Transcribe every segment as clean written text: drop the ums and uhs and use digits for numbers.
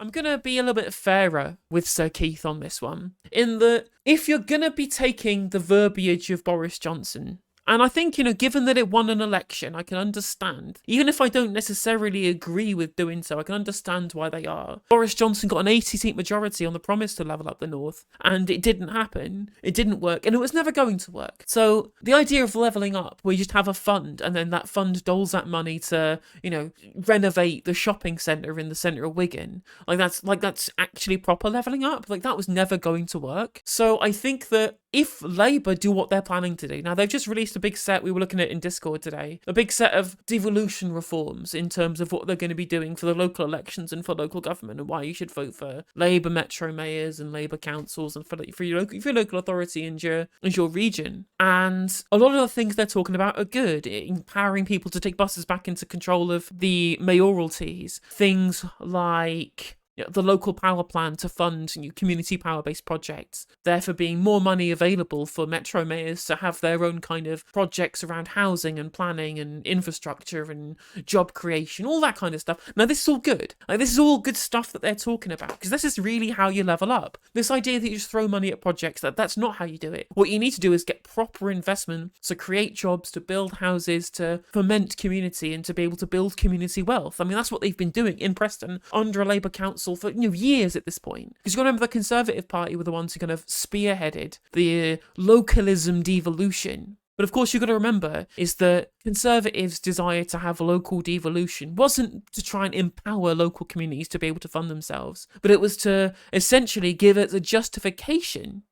I'm going to be a little bit fairer with Sir Keith on this one, in that if you're going to be taking the verbiage of Boris Johnson, and I think, given that it won an election, I can understand. Even if I don't necessarily agree with doing so, I can understand why they are. Boris Johnson got an 80-seat majority on the promise to level up the North, and it didn't happen. It didn't work, and it was never going to work. So the idea of levelling up, where you just have a fund, and then that fund doles that money to, renovate the shopping centre in the centre of Wigan, that's actually proper levelling up. That was never going to work. So I think that if Labour do what they're planning to do, now they've just released a big set, we were looking at in Discord today, a big set of devolution reforms in terms of what they're going to be doing for the local elections and for local government, and why you should vote for Labour metro mayors and Labour councils and for your local authority and your region. And a lot of the things they're talking about are good, empowering people to take buses back into control of the mayoralties. Things like the local power plan to fund community power-based projects, therefore being more money available for metro mayors to have their own kind of projects around housing and planning and infrastructure and job creation, all that kind of stuff. Now, this is all good. This is all good stuff that they're talking about, because this is really how you level up. This idea that you just throw money at projects, that's not how you do it. What you need to do is get proper investment to create jobs, to build houses, to foment community, and to be able to build community wealth. That's what they've been doing in Preston under a Labour council for years at this point. Because you've got to remember, the Conservative Party were the ones who kind of spearheaded the localism devolution. But of course, you've got to remember is that Conservatives' desire to have local devolution wasn't to try and empower local communities to be able to fund themselves, but it was to essentially give it a justification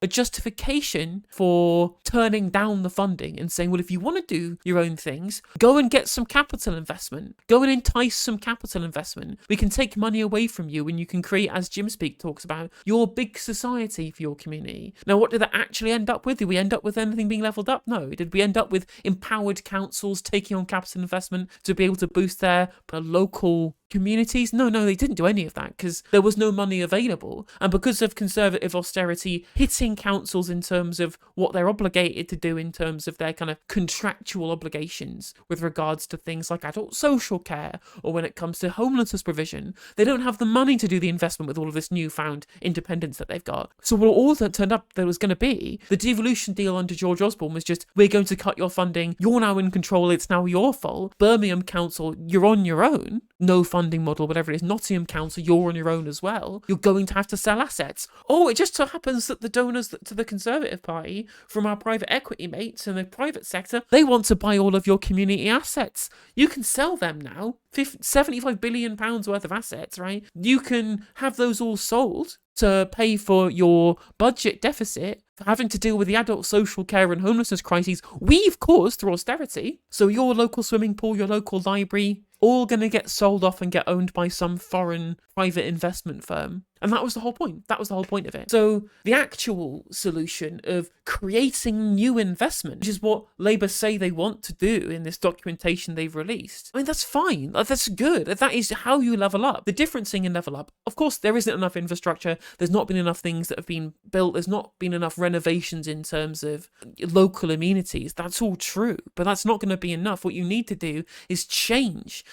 for turning down the funding and saying, well, if you want to do your own things, go and get some capital investment. Go and entice some capital investment. We can take money away from you and you can create, as Jim Speak talks about, your big society for your community. Now, what did that actually end up with? Did we end up with anything being levelled up? No. Did we end up with empowered councils taking on capital investment to be able to boost their local communities? No, they didn't do any of that, because there was no money available. And because of Conservative austerity hitting councils in terms of what they're obligated to do in terms of their kind of contractual obligations with regards to things like adult social care, or when it comes to homelessness provision, they don't have the money to do the investment with all of this newfound independence that they've got. So what all that turned up there was going to be, the devolution deal under George Osborne was just, we're going to cut your funding, you're now in control, it's now your fault. Birmingham Council, you're on your own. No funding model, whatever it is. Nottingham Council, you're on your own as well. You're going to have to sell assets. Oh, it just so happens that the donors to the Conservative Party from our private equity mates in the private sector, they want to buy all of your community assets. You can sell them now. £75 billion worth of assets, right? You can have those all sold to pay for your budget deficit for having to deal with the adult social care and homelessness crises we've caused through austerity. So your local swimming pool, your local library, all going to get sold off and get owned by some foreign private investment firm. And that was the whole point. That was the whole point of it. So the actual solution of creating new investment, which is what Labour say they want to do in this documentation they've released, that's fine. That's good. That is how you level up. The difference in level up, of course, there isn't enough infrastructure. There's not been enough things that have been built. There's not been enough renovations in terms of local amenities. That's all true. But that's not going to be enough. What you need to do is change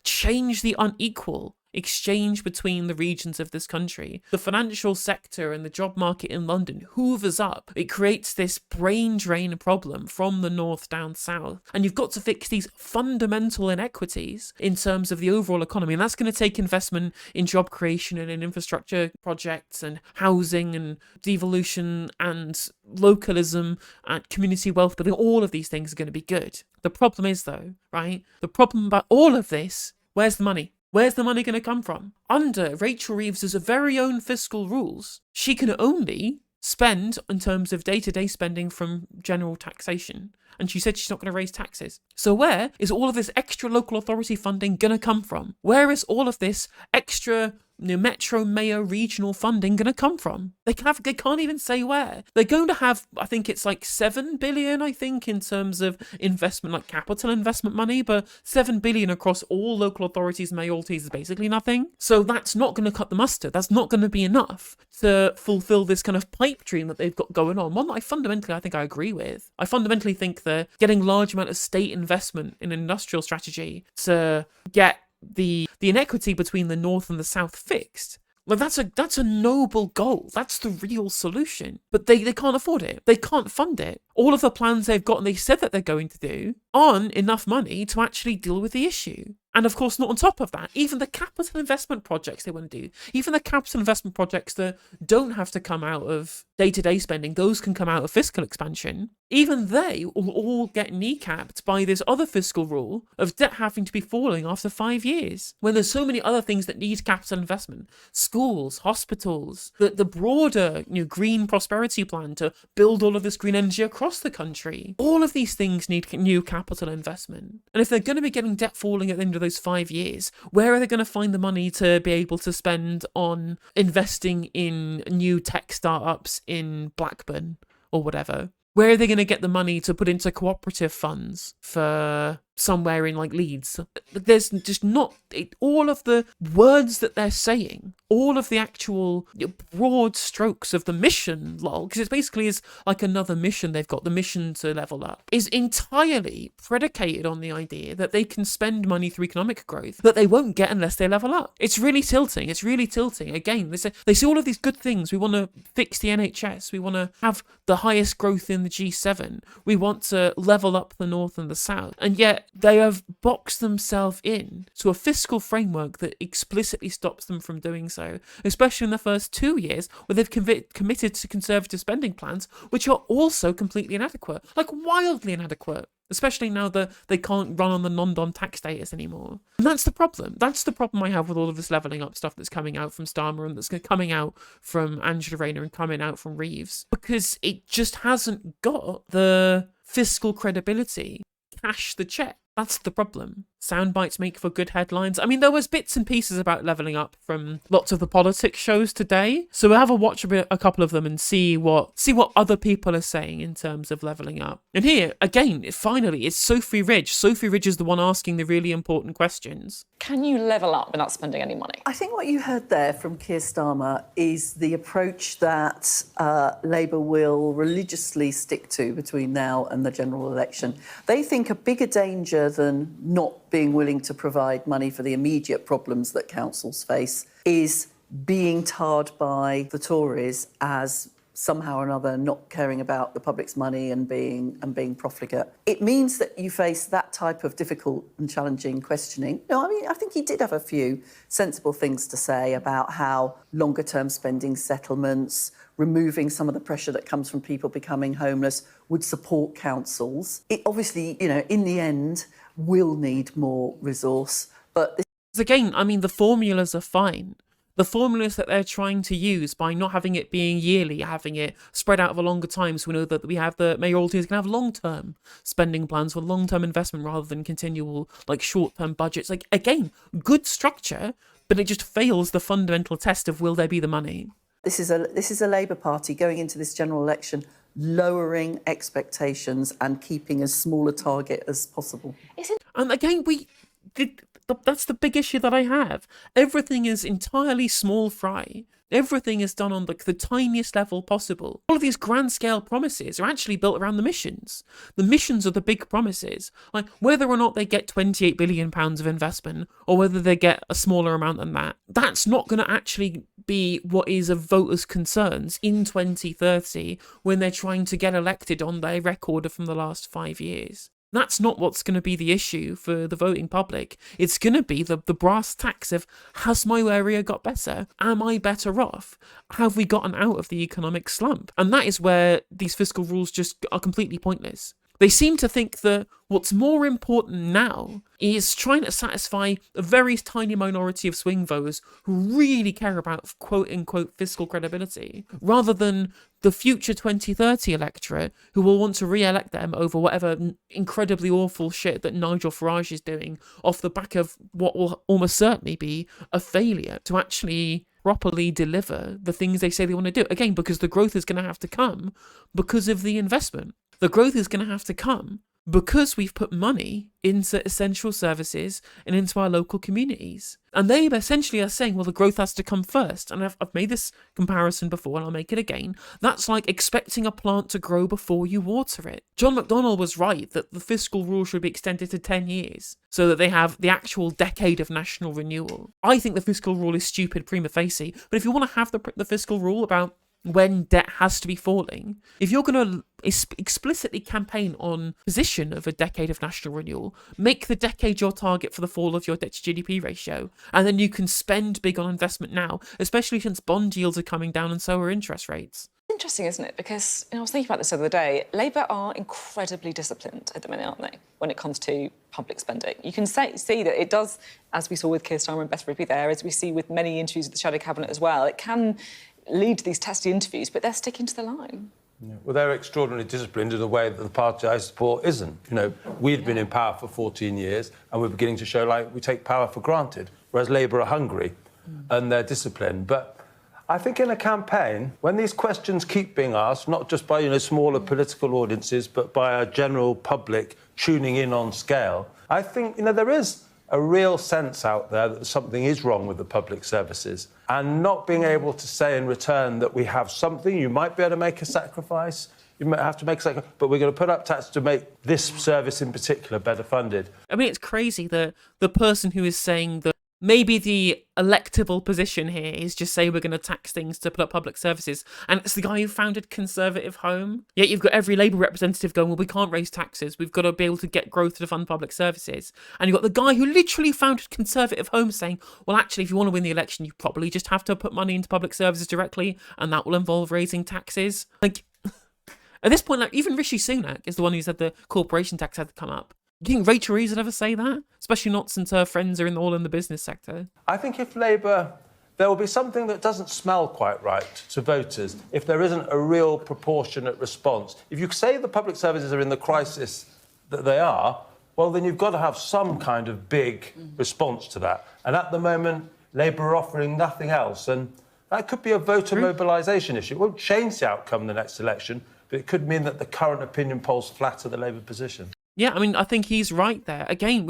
the unequal exchange between the regions of this country. The financial sector and the job market in London hoovers up. It creates this brain drain problem from the north down south. And you've got to fix these fundamental inequities in terms of the overall economy. And that's going to take investment in job creation and in infrastructure projects and housing and devolution and localism and community wealth building. All of these things are going to be good. The problem is, though, right? The problem about all of this, where's the money? Where's the money going to come from? Under Rachel Reeves' very own fiscal rules, she can only spend in terms of day-to-day spending from general taxation. And she said she's not going to raise taxes. So where is all of this extra local authority funding going to come from? Where is all of this extra metro mayor regional funding going to come from? They can't even say where. They're going to have, I think it's like 7 billion, in terms of investment, like capital investment money, but 7 billion across all local authorities and mayoralties is basically nothing. So that's not going to cut the mustard. That's not going to be enough to fulfill this kind of pipe dream that they've got going on. One that I think I agree with. I fundamentally think that getting large amount of state investment in an industrial strategy to get the inequity between the north and the south fixed Like that's a noble goal. That's the real solution. But they can't afford it. They can't fund it. All of the plans they've got and they said that they're going to do aren't enough money to actually deal with the issue. And of course, not on top of that, even the capital investment projects they want to do, even the capital investment projects that don't have to come out of day-to-day spending, those can come out of fiscal expansion, even they will all get kneecapped by this other fiscal rule of debt having to be falling after 5 years, when there's so many other things that need capital investment. Schools, hospitals, the broader green prosperity plan to build all of this green energy across the country. All of these things need new capital investment. And if they're going to be getting debt falling at the end of those 5 years, where are they going to find the money to be able to spend on investing in new tech startups in Blackburn or whatever? Where are they going to get the money to put into cooperative funds for somewhere in like Leeds? There's just not all of the words that they're saying, all of the actual broad strokes of the mission log, because it basically is like another mission they've got, the mission to level up, is entirely predicated on the idea that they can spend money through economic growth that they won't get unless they level up. It's really tilting. Again, they say all of these good things. We want to fix the NHS. We want to have the highest growth in the G7. We want to level up the North and the South. And yet they have boxed themselves in to a fiscal framework that explicitly stops them from doing so, especially in the first 2 years where they've committed to conservative spending plans, which are also completely inadequate, like wildly inadequate. Especially now that they can't run on the non-dom tax status anymore. And that's the problem. That's the problem I have with all of this levelling up stuff that's coming out from Starmar and that's coming out from Angela Rayner and coming out from Reeves. Because it just hasn't got the fiscal credibility. Cash the check. That's the problem. Sound bites make for good headlines. I mean, there was bits and pieces about levelling up from lots of the politics shows today, so we'll have a couple of them and see what other people are saying in terms of levelling up. And here, again, finally, it's Sophie Ridge. Sophie Ridge is the one asking the really important questions. Can you level up without spending any money? I think what you heard there from Keir Starmer is the approach that Labour will religiously stick to between now and the general election. They think a bigger danger than not being willing to provide money for the immediate problems that councils face is being tarred by the Tories as somehow or another not caring about the public's money and being profligate. It means that you face that type of difficult and challenging questioning. No, I mean, I think he did have a few sensible things to say about how longer-term spending settlements, removing some of the pressure that comes from people becoming homeless would support councils. It obviously, in the end, will need more resource, but again, I mean, the formulas are fine. The formulas that they're trying to use by not having it being yearly, having it spread out over longer time, so we know that we have the mayoralties can have long-term spending plans for long-term investment rather than continual, like, short-term budgets. Like, again, good structure, but it just fails the fundamental test of will there be the money. This is a Labour Party going into this general election lowering expectations and keeping as small a target as possible. And again, that's the big issue that I have. Everything is entirely small fry. Everything is done on the tiniest level possible. All of these grand scale promises are actually built around the missions. The missions are the big promises. Like whether or not they get £28 billion of investment or whether they get a smaller amount than that, that's not going to actually be what is of voters' concerns in 2030 when they're trying to get elected on their record from the last 5 years. That's not what's going to be the issue for the voting public. It's going to be the brass tacks of, has my area got better? Am I better off? Have we gotten out of the economic slump? And that is where these fiscal rules just are completely pointless. They seem to think that what's more important now is trying to satisfy a very tiny minority of swing voters who really care about quote-unquote fiscal credibility, rather than the future 2030 electorate who will want to re-elect them over whatever incredibly awful shit that Nigel Farage is doing off the back of what will almost certainly be a failure to actually properly deliver the things they say they want to do. Again, because the growth is going to have to come because of the investment. The growth is going to have to come because we've put money into essential services and into our local communities. And they essentially are saying, well, the growth has to come first. And I've made this comparison before and I'll make it again. That's like expecting a plant to grow before you water it. John McDonnell was right that the fiscal rule should be extended to 10 years so that they have the actual decade of national renewal. I think the fiscal rule is stupid prima facie, but if you want to have the fiscal rule about when debt has to be falling, if you're going to explicitly campaign on position of a decade of national renewal, make the decade your target for the fall of your debt to GDP ratio, and then you can spend big on investment now, especially since bond yields are coming down and so are interest rates. Interesting, isn't it? Because I was thinking about this the other day. Labour are incredibly disciplined at the minute, aren't they, when it comes to public spending? You can see that it does, as we saw with Keir Starmer and Beth Rigby there, as we see with many interviews with the Shadow Cabinet as well, it can lead to these testy interviews, but they're sticking to the line. Yeah. Well, they're extraordinarily disciplined in a way that the party I support isn't. We've been in power for 14 years and we're beginning to show like we take power for granted, whereas Labour are hungry and they're disciplined. But I think in a campaign, when these questions keep being asked, not just by smaller political audiences, but by a general public tuning in on scale, I think there is a real sense out there that something is wrong with the public services, and not being able to say in return that we have something, you might be able to make a sacrifice, you might have to make a sacrifice, but we're going to put up tax to make this service in particular better funded. I mean, it's crazy that the person who is saying that maybe the electable position here is just say we're going to tax things to put up public services, and it's the guy who founded Conservative Home. Yet you've got every Labour representative going, well, we can't raise taxes, we've got to be able to get growth to fund public services. And you've got the guy who literally founded Conservative Home saying, well, actually, if you want to win the election, you probably just have to put money into public services directly, and that will involve raising taxes. Like, at this point, like, even Rishi Sunak is the one who said the corporation tax had to come up. Do you think Rachel Reeves would ever say that? Especially not since her friends are all in the business sector. I think if Labour, there will be something that doesn't smell quite right to voters if there isn't a real proportionate response. If you say the public services are in the crisis that they are, well, then you've got to have some kind of big response to that. And at the moment, Labour are offering nothing else. And that could be a voter mobilisation issue. It won't change the outcome in the next election, but it could mean that the current opinion polls flatter the Labour position. Yeah, I mean, I think he's right there. Again,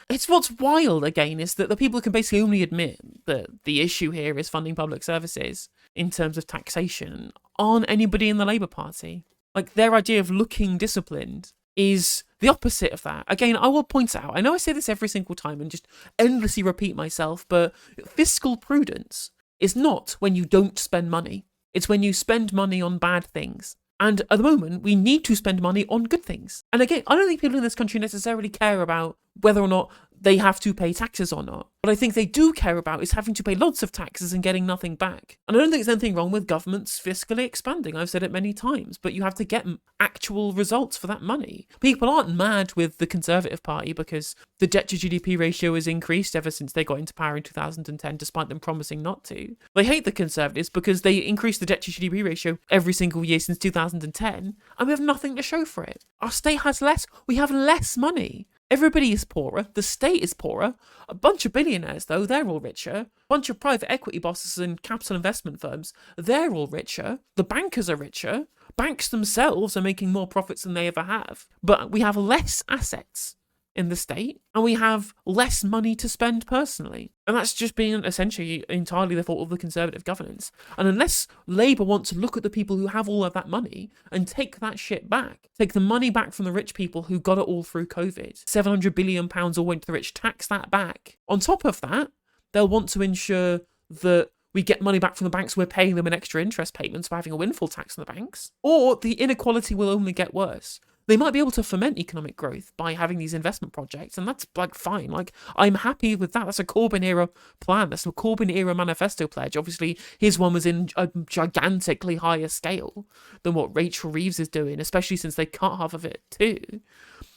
it's what's wild, again, is that the people can basically only admit that the issue here is funding public services in terms of taxation aren't anybody in the Labour Party. Like, their idea of looking disciplined is the opposite of that. Again, I will point out, I know I say this every single time and just endlessly repeat myself, but fiscal prudence is not when you don't spend money. It's when you spend money on bad things. And at the moment, we need to spend money on good things. And again, I don't think people in this country necessarily care about whether or not they have to pay taxes or not. What I think they do care about is having to pay lots of taxes and getting nothing back. And I don't think there's anything wrong with governments fiscally expanding. I've said it many times, but you have to get actual results for that money. People aren't mad with the Conservative Party because the debt to GDP ratio has increased ever since they got into power in 2010, despite them promising not to. They hate the Conservatives because they increased the debt to GDP ratio every single year since 2010, and we have nothing to show for it. Our state has less. We have less money. Everybody is poorer. The state is poorer. A bunch of billionaires, though, they're all richer. A bunch of private equity bosses and capital investment firms, they're all richer. The bankers are richer. Banks themselves are making more profits than they ever have. But we have less assets in the state, and we have less money to spend personally. And that's just been essentially entirely the fault of the Conservative governance. And unless Labour want to look at the people who have all of that money and take that shit back, take the money back from the rich people who got it all through COVID, £700 billion all went to the rich, tax that back. On top of that, they'll want to ensure that we get money back from the banks, we're paying them an extra interest payments for having a windfall tax on the banks, or the inequality will only get worse. They might be able to foment economic growth by having these investment projects, and that's like fine. Like, I'm happy with that. That's a Corbyn era plan. That's a Corbyn era manifesto pledge. Obviously, his one was in a gigantically higher scale than what Rachel Reeves is doing, especially since they cut half of it too.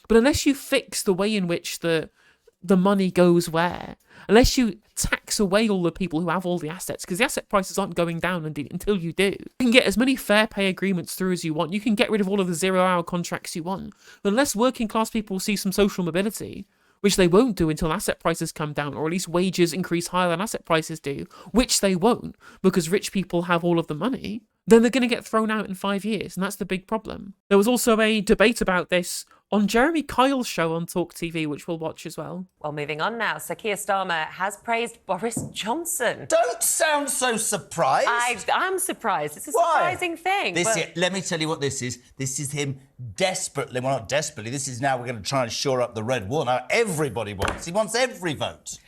But unless you fix the way in which the money goes where, unless you tax away all the people who have all the assets, because the asset prices aren't going down until you do. You can get as many fair pay agreements through as you want. You can get rid of all of the 0-hour contracts you want. But unless working class people see some social mobility, which they won't do until asset prices come down, or at least wages increase higher than asset prices do, which they won't because rich people have all of the money, then they're going to get thrown out in 5 years, and that's the big problem. There was also a debate about this on Jeremy Kyle's show on Talk TV, which we'll watch as well. Well, moving on now. So Keir Starmer has praised Boris Johnson. Don't sound so surprised. I'm surprised. It's a Why? surprising thing. Let me tell you what this is. This is him desperately, well, not desperately, this is now we're going to try and shore up the red wall. Now, everybody wants. He wants every vote.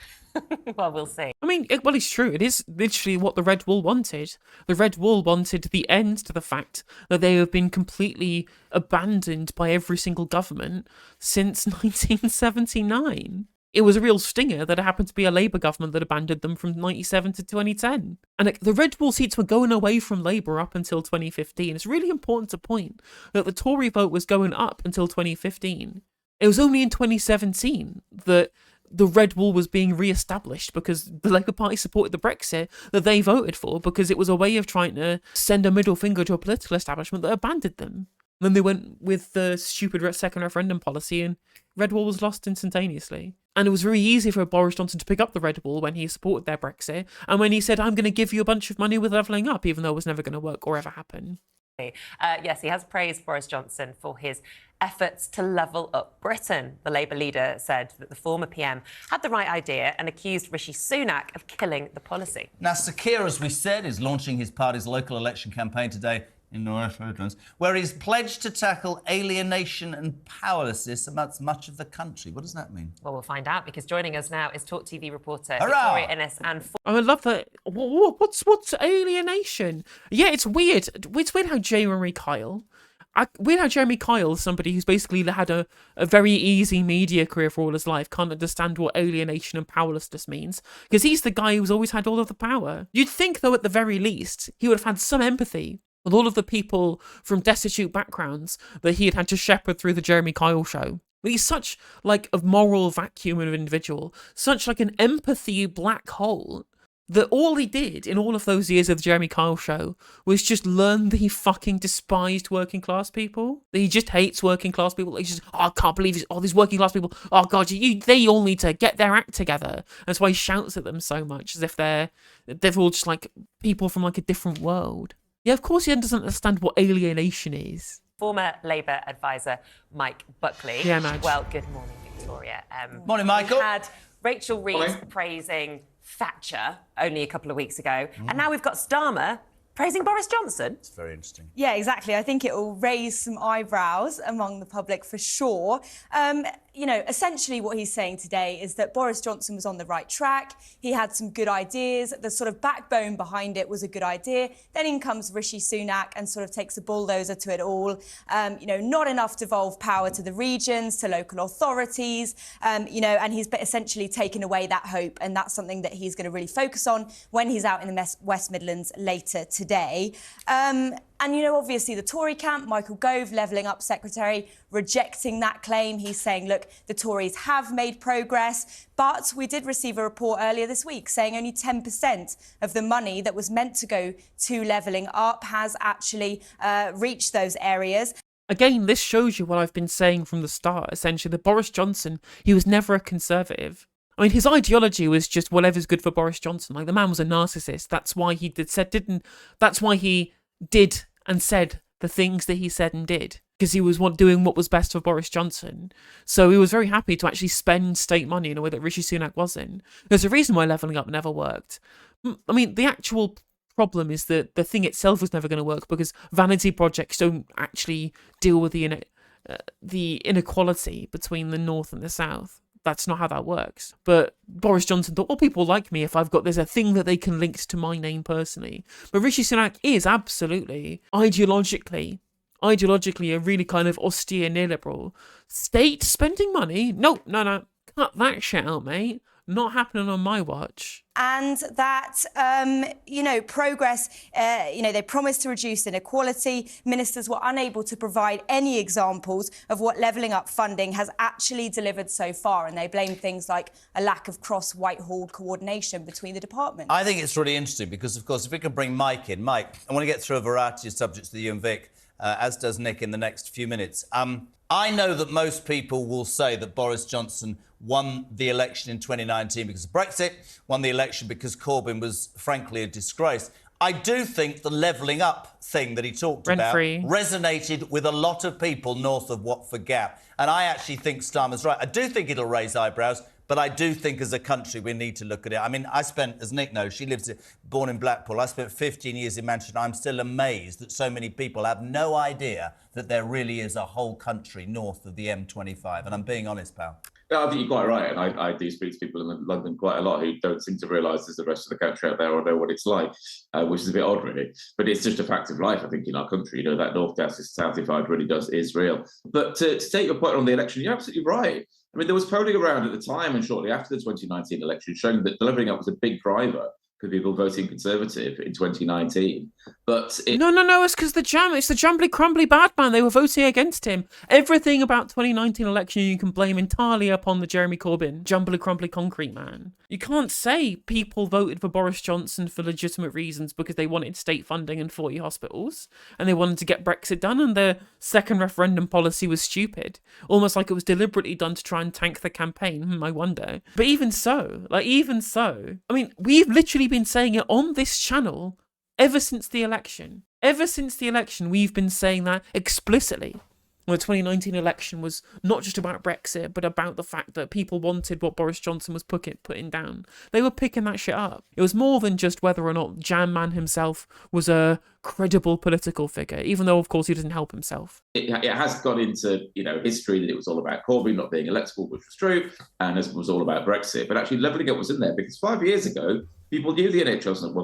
Well, we'll see. I mean, well, it's true. It is literally what the Red Wall wanted. The Red Wall wanted the end to the fact that they have been completely abandoned by every single government since 1979. It was a real stinger that it happened to be a Labour government that abandoned them from 97 to 2010. And the Red Wall seats were going away from Labour up until 2015. It's really important to point that the Tory vote was going up until 2015. It was only in 2017 that the Red Wall was being re-established because the Labour Party supported the Brexit that they voted for because it was a way of trying to send a middle finger to a political establishment that abandoned them. And then they went with the stupid second referendum policy and Red Wall was lost instantaneously. And it was very easy for Boris Johnson to pick up the Red Wall when he supported their Brexit and when he said, I'm going to give you a bunch of money with levelling up, even though it was never going to work or ever happen. Yes, he has praised Boris Johnson for his efforts to level up Britain. The Labour leader said that the former PM had the right idea and accused Rishi Sunak of killing the policy. Now, Sir Keir, as we said, is launching his party's local election campaign today in North Midlands, where he's pledged to tackle alienation and powerlessness amongst much of the country. What does that mean? Well, we'll find out because joining us now is Talk TV reporter Hurrah! Victoria Innes and... I love that. What's alienation? Yeah, it's weird. It's weird how Jeremy Kyle, somebody who's basically had a very easy media career for all his life, can't understand what alienation and powerlessness means. Because he's the guy who's always had all of the power. You'd think, though, at the very least, he would have had some empathy with all of the people from destitute backgrounds that he had had to shepherd through the Jeremy Kyle show. But he's such, like, a moral vacuum of an individual, such, like, an empathy black hole, that all he did in all of those years of the Jeremy Kyle show was just learn that he fucking despised working class people. That he just hates working class people. He's just, I can't believe all these working class people. Oh God, they all need to get their act together. That's why he shouts at them so much, as if they're all just like people from like a different world. Yeah, of course he doesn't understand what alienation is. Former Labour advisor Mike Buckley. Yeah, Madge. Well, good morning, Victoria. Morning, Michael. We had Rachel Reeves praising Thatcher only a couple of weeks ago, and now we've got Starmer praising Boris Johnson. It's very interesting. Yeah, exactly. I think it will raise some eyebrows among the public for sure. You know, essentially what he's saying today is that Boris Johnson was on the right track. He had some good ideas. The sort of backbone behind it was a good idea. Then in comes Rishi Sunak and sort of takes a bulldozer to it all. You know, not enough devolved power to the regions, to local authorities, you know, and he's essentially taken away that hope. And that's something that he's going to really focus on when he's out in the West Midlands later today. And, you know, obviously the Tory camp, Michael Gove, Levelling Up Secretary, rejecting that claim. He's saying, look, the Tories have made progress, but we did receive a report earlier this week saying only 10% of the money that was meant to go to Levelling Up has actually reached those areas. Again, this shows you what I've been saying from the start, essentially, that Boris Johnson, he was never a conservative. I mean, his ideology was just whatever's good for Boris Johnson. Like, the man was a narcissist. That's why he did and said the things that he said and did, because he was doing what was best for Boris Johnson. So he was very happy to actually spend state money in a way that Rishi Sunak wasn't. There's a reason why Levelling Up never worked. I mean, the actual problem is that the thing itself was never going to work because vanity projects don't actually deal with the inequality between the North and the South. That's not how that works. But Boris Johnson thought, well, people like me if there's a thing that they can link to my name personally. But Rishi Sunak is absolutely, ideologically a really kind of austere neoliberal. State spending money? No. Cut that shit out, mate. Not happening on my watch. And that, you know, progress, you know, they promised to reduce inequality. Ministers were unable to provide any examples of what Levelling Up funding has actually delivered so far. And they blame things like a lack of cross-Whitehall coordination between the departments. I think it's really interesting because, of course, if we can bring Mike in. Mike, I want to get through a variety of subjects with you and Vic, as does Nick in the next few minutes. I know that most people will say that Boris Johnson won the election in 2019 because of Brexit, won the election because Corbyn was, frankly, a disgrace. I do think the levelling up thing that he talked about Rent-free. resonated with a lot of people north of Watford Gap. And I actually think Starmer's right. I do think it'll raise eyebrows, but I do think as a country we need to look at it. I mean, I spent, as Nick knows, born in Blackpool, I spent 15 years in Manchester. I'm still amazed that so many people have no idea that there really is a whole country north of the M25. And I'm being honest, pal. Yeah, I think you're quite right, and I do speak to people in London quite a lot who don't seem to realise there's the rest of the country out there or know what it's like, which is a bit odd, really. But it's just a fact of life, I think, in our country. You know, that north versus south divide really is real. But to take your point on the election, you're absolutely right. I mean, there was polling around at the time and shortly after the 2019 election showing that delivering up was a big driver for people voting Conservative in 2019. But No, it's because it's the jumbly crumbly bad man. They were voting against him. Everything about 2019 election you can blame entirely upon the Jeremy Corbyn jumbly crumbly concrete man. You can't say people voted for Boris Johnson for legitimate reasons because they wanted state funding and 40 hospitals and they wanted to get Brexit done, and their second referendum policy was stupid, almost like it was deliberately done to try and tank the campaign. I wonder. But even so, I mean, we've literally been saying it on this channel ever since the election. Ever since the election, we've been saying that explicitly. Well, the 2019 election was not just about Brexit, but about the fact that people wanted what Boris Johnson was putting down. They were picking that shit up. It was more than just whether or not Jam Man himself was a credible political figure, even though, of course, he doesn't help himself. It has got into history that it was all about Corbyn not being electable, which was true, and it was all about Brexit. But actually, levelling up was in there because 5 years ago, people knew the NHS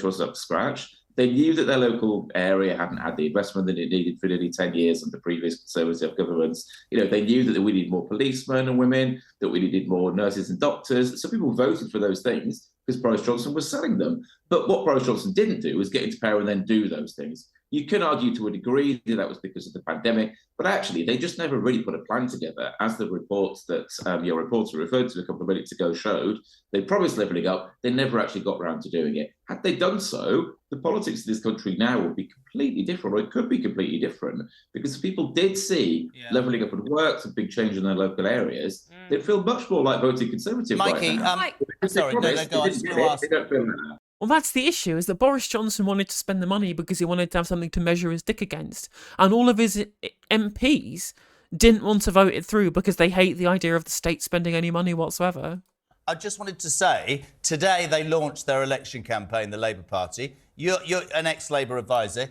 was up to scratch. They knew that their local area hadn't had the investment that it needed for nearly 10 years under previous Conservative governments. They knew that we needed more policemen and women, that we needed more nurses and doctors. So people voted for those things because Boris Johnson was selling them. But what Boris Johnson didn't do was get into power and then do those things. You can argue to a degree that was because of the pandemic, but actually they just never really put a plan together. As the reports that your reporter referred to a couple of minutes ago showed, they promised levelling up, they never actually got around to doing it. Had they done so, the politics of this country now would be completely different, or it could be completely different, because if people did see levelling up would work, some big change in their local areas, they'd feel much more like voting Conservative Mikey, right now. sorry, go on. They don't feel that. Well, that's the issue, is that Boris Johnson wanted to spend the money because he wanted to have something to measure his dick against. And all of his MPs didn't want to vote it through because they hate the idea of the state spending any money whatsoever. I just wanted to say, today they launched their election campaign, the Labour Party. You're an ex-Labour advisor.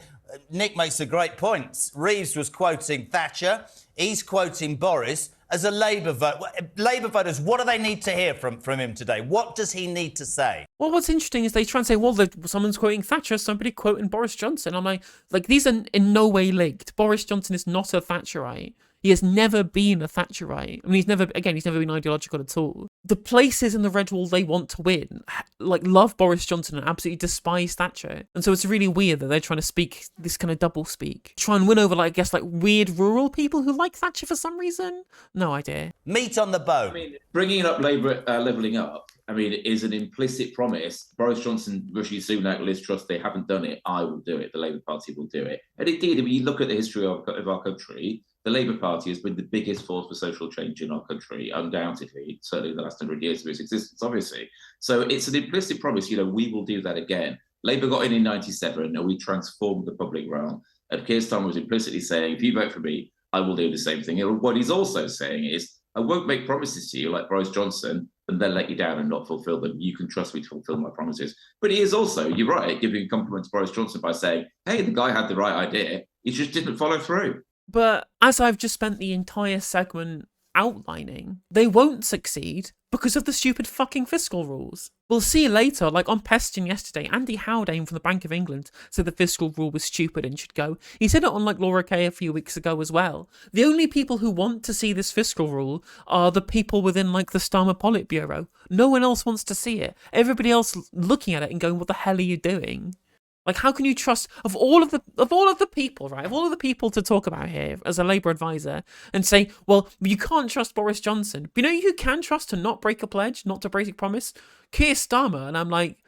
Nick makes a great point. Reeves was quoting Thatcher. He's quoting Boris. As a Labour vote, Labour voters, what do they need to hear from him today? What does he need to say? Well, what's interesting is they try and say, well, someone's quoting Thatcher, somebody quoting Boris Johnson. I'm like these are in no way linked. Boris Johnson is not a Thatcherite. He has never been a Thatcherite. I mean, he's never been ideological at all. The places in the red wall they want to win, love Boris Johnson and absolutely despise Thatcher. And so it's really weird that they're trying to speak this kind of double speak. Try and win over, weird rural people who like Thatcher for some reason. No idea. Meat on the bone. I mean, bringing up Labour levelling up, is an implicit promise. Boris Johnson, Rishi Sunak, Liz Truss, they haven't done it. I will do it. The Labour Party will do it. And indeed, if you look at the history of our country, the Labour Party has been the biggest force for social change in our country, undoubtedly, certainly in the last 100 years of its existence, obviously. So it's an implicit promise, we will do that again. Labour got in 97, and we transformed the public realm. And Keir Starmer was implicitly saying, if you vote for me, I will do the same thing. And what he's also saying is, I won't make promises to you like Boris Johnson and then let you down and not fulfil them. You can trust me to fulfil my promises. But he is also, you're right, giving a compliment to Boris Johnson by saying, hey, the guy had the right idea. He just didn't follow through. But as I've just spent the entire segment outlining, they won't succeed because of the stupid fucking fiscal rules. We'll see later, on Peston yesterday, Andy Haldane from the Bank of England said the fiscal rule was stupid and should go. He said it on Laura Kay a few weeks ago as well. The only people who want to see this fiscal rule are the people within the Starmer Politburo. No one else wants to see it. Everybody else looking at it and going, what the hell are you doing? How can you trust of all of the people, right? Of all of the people to talk about here as a Labour advisor and say, well, you can't trust Boris Johnson. But you know who can trust to not break a pledge, not to break a promise? Keir Starmer. And I'm like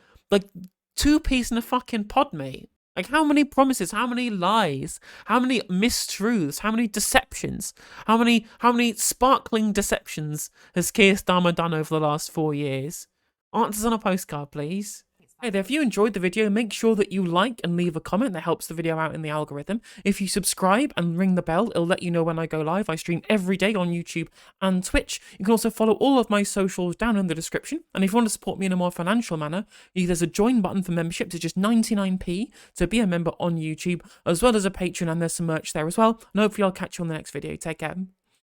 two peas in a fucking pod, mate. How many promises, how many lies, how many mistruths, how many deceptions, how many sparkling deceptions has Keir Starmer done over the last 4 years? Answers on a postcard, please. Hey there, if you enjoyed the video, make sure that you like and leave a comment. That helps the video out in the algorithm. If you subscribe and ring the bell, it'll let you know when I go live. I stream every day on YouTube and Twitch. You can also follow all of my socials down in the description. And if you want to support me in a more financial manner, there's a join button for membership to just 99p to be a member on YouTube, as well as a Patreon, and there's some merch there as well. And hopefully I'll catch you on the next video. Take care.